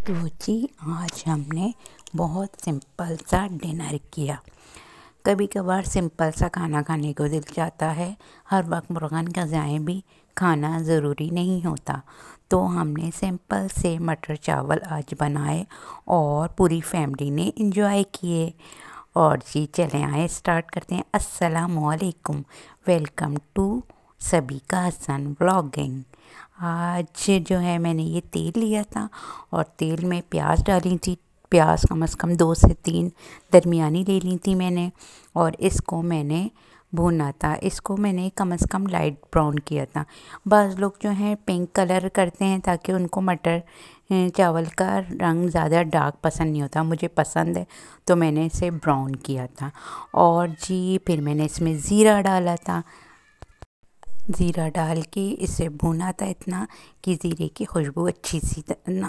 तो जी आज हमने बहुत सिंपल सा डिनर किया। कभी कभार सिंपल सा खाना खाने को दिल चाहता है। हर वक्त मुर्गन गज़ाएँ भी खाना ज़रूरी नहीं होता। तो हमने सिंपल से मटर चावल आज बनाए और पूरी फैमिली ने इंजॉय किए। और जी चलें आए स्टार्ट करते हैं। अस्सलामुअलैकुम, वेलकम टू सभी का हसन व्लॉगिंग। आज जो है मैंने ये तेल लिया था और तेल में प्याज डाली थी। प्याज कम से कम 2 से 3 दरमियानी ले ली थी मैंने और इसको मैंने भूना था। इसको मैंने कम से कम लाइट ब्राउन किया था। बाज़ लोग जो हैं पिंक कलर करते हैं ताकि उनको मटर चावल का रंग ज़्यादा डार्क पसंद नहीं होता। मुझे पसंद है तो मैंने इसे ब्राउन किया था। और जी फिर मैंने इसमें ज़ीरा डाला था। ज़ीरा डाल के इसे भुना था इतना कि ज़ीरे की खुशबू अच्छी सी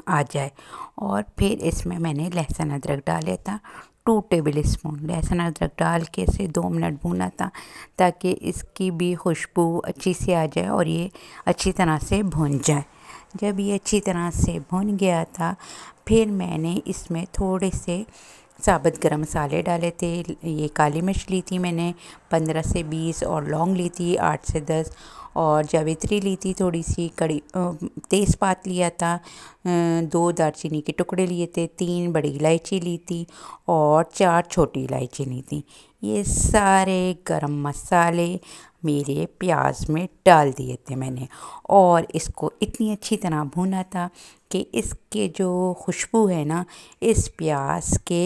आ जाए। और फिर इसमें मैंने लहसुन अदरक डाला था 2 टेबल स्पून लहसुन अदरक डाल के इसे 2 मिनट भुना था ताकि इसकी भी खुशबू अच्छी सी आ जाए और ये अच्छी तरह से भुन जाए। जब ये अच्छी तरह से भुन गया था फिर मैंने इसमें थोड़े से साबुत गरम मसाले डाले थे। ये काली मिर्च ली थी मैंने 15 से 20 और लौंग ली थी 8 से 10 और जावित्री ली थी थोड़ी सी कड़ी तेज़पात लिया था 2 दालचीनी के टुकड़े लिए थे 3 बड़ी इलायची ली थी और 4 छोटी इलायची ली थी। ये सारे गरम मसाले मेरे प्याज में डाल दिए थे मैंने और इसको इतनी अच्छी तरह भुना था कि इसके जो खुशबू है ना इस प्याज के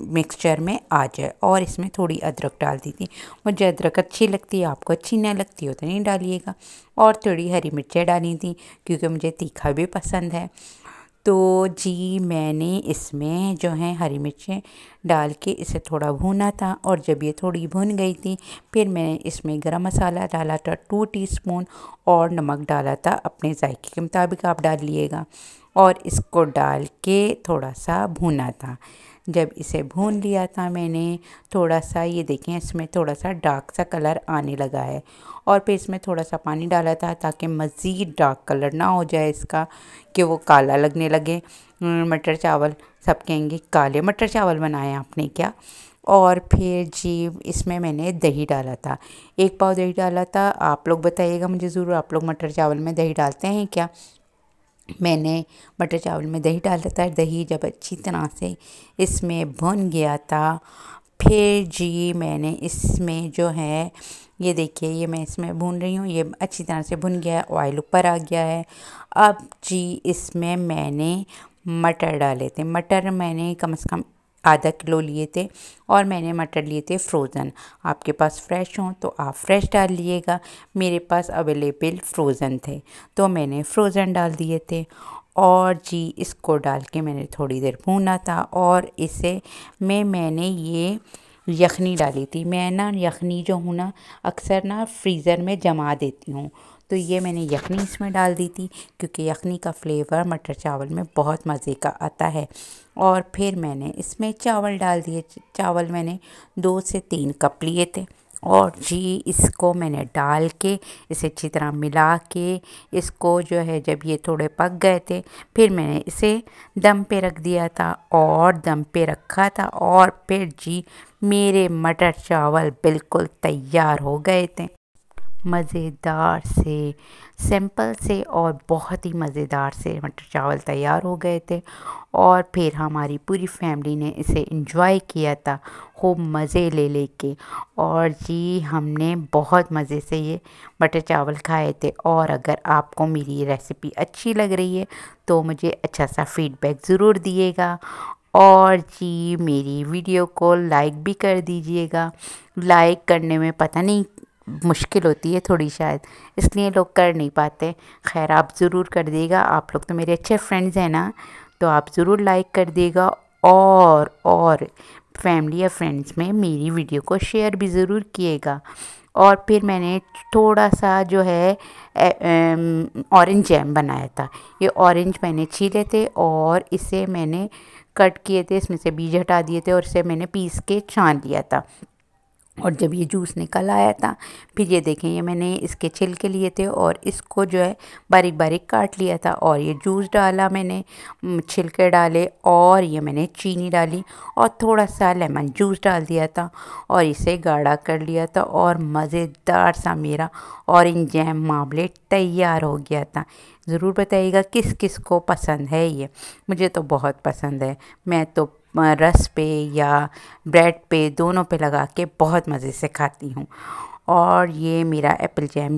मिक्सचर में आ जाए। और इसमें थोड़ी अदरक डाल दी थी। मुझे अदरक अच्छी लगती है, आपको अच्छी नहीं लगती हो तो नहीं डालिएगा। और थोड़ी हरी मिर्चें डाली थी क्योंकि मुझे तीखा भी पसंद है। तो जी मैंने इसमें जो है हरी मिर्चें डाल के इसे थोड़ा भूना था और जब ये थोड़ी भुन गई थी फिर मैंने इसमें गरम मसाला डाला था 2 टीस्पून और नमक डाला था अपने जायके के मुताबिक आप डाल लिएगा। और इसको डाल के थोड़ा सा भूना था। जब इसे भून लिया था मैंने थोड़ा सा ये देखें इसमें थोड़ा सा डार्क सा कलर आने लगा है और फिर इसमें थोड़ा सा पानी डाला था ताकि मज़ीद डार्क कलर ना हो जाए इसका कि वो काला लगने लगे। मटर चावल सब कहेंगे काले मटर चावल बनाए आपने क्या। और फिर जी इसमें मैंने दही डाला था 1 पाव दही डाला था। आप लोग बताइएगा मुझे ज़रूर, आप लोग मटर चावल में दही डालते हैं क्या। मैंने मटर चावल में दही डाला था। दही जब अच्छी तरह से इसमें भुन गया था फिर जी मैंने इसमें जो है ये देखिए ये मैं इसमें भून रही हूँ, ये अच्छी तरह से भुन गया है, ऑयल ऊपर आ गया है। अब जी इसमें मैंने मटर डाले थे। मटर मैंने कम से कम आधा किलो लिए थे और मैंने मटर लिए थे फ्रोज़न। आपके पास फ्रेश हों तो आप फ्रेश डाल लिएगा। मेरे पास अवेलेबल फ्रोज़न थे तो मैंने फ्रोज़न डाल दिए थे। और जी इसको डाल के मैंने थोड़ी देर भूना था और इसे मैंने ये यखनी डाली थी। मैं ना यखनी जो हूँ ना अक्सर ना फ्रीज़र में जमा देती हूँ तो ये मैंने यखनी इसमें डाल दी थी क्योंकि यखनी का फ्लेवर मटर चावल में बहुत मज़े का आता है। और फिर मैंने इसमें चावल डाल दिए। चावल मैंने 2 से 3 कप लिए थे और जी इसको मैंने डाल के इसे अच्छी तरह मिला के इसको जो है जब ये थोड़े पक गए थे फिर मैंने इसे दम पे रख दिया था और दम पे रखा था। और फिर जी मेरे मटर चावल बिल्कुल तैयार हो गए थे। मज़ेदार से सिंपल से और बहुत ही मज़ेदार से मटर चावल तैयार हो गए थे और फिर हमारी पूरी फैमिली ने इसे एंजॉय किया था खूब मज़े ले लेके। और जी हमने बहुत मज़े से ये मटर चावल खाए थे। और अगर आपको मेरी रेसिपी अच्छी लग रही है तो मुझे अच्छा सा फीडबैक ज़रूर दिएगा और जी मेरी वीडियो को लाइक भी कर दीजिएगा। लाइक करने में पता नहीं मुश्किल होती है थोड़ी शायद, इसलिए लोग कर नहीं पाते। खैर आप ज़रूर कर देगा, आप लोग तो मेरे अच्छे फ्रेंड्स हैं ना, तो आप ज़रूर लाइक कर देगा और फैमिली या फ्रेंड्स में मेरी वीडियो को शेयर भी ज़रूर किएगा। और फिर मैंने थोड़ा सा जो है ऑरेंज जैम बनाया था। ये ऑरेंज मैंने छीले थे और इसे मैंने कट किए थे, इसमें से बीज हटा दिए थे और इसे मैंने पीस के छान लिया था। और जब ये जूस निकल आया था, फिर ये देखें, ये मैंने इसके छिलके लिए थे और इसको जो है बारीक बारीक काट लिया था और ये जूस डाला मैंने, छिलके डाले और ये मैंने चीनी डाली और थोड़ा सा लेमन जूस डाल दिया था और इसे गाढ़ा कर लिया था और मज़ेदार सा मेरा ऑरेंज जैम मामलेट तैयार हो गया था। ज़रूर बताइएगा किस किस को पसंद है ये। मुझे तो बहुत पसंद है। मैं तो रस पे या ब्रेड पे, दोनों पे लगा के बहुत मज़े से खाती हूँ। और ये मेरा एप्पल जैम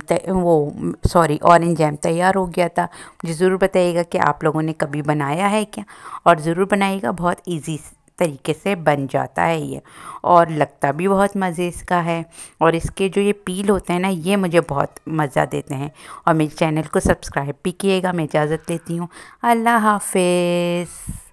ऑरेंज जैम तैयार हो गया था। मुझे ज़रूर बताइएगा कि आप लोगों ने कभी बनाया है क्या, और ज़रूर बनाइएगा। बहुत इजी तरीके से बन जाता है ये और लगता भी बहुत मज़े इसका है। और इसके जो ये पील होते हैं ना, ये मुझे बहुत मज़ा देते हैं। और मेरे चैनल को सब्सक्राइब भी कीजिएगा। मैं इजाज़त लेती हूँ। अल्लाह हाफिज़।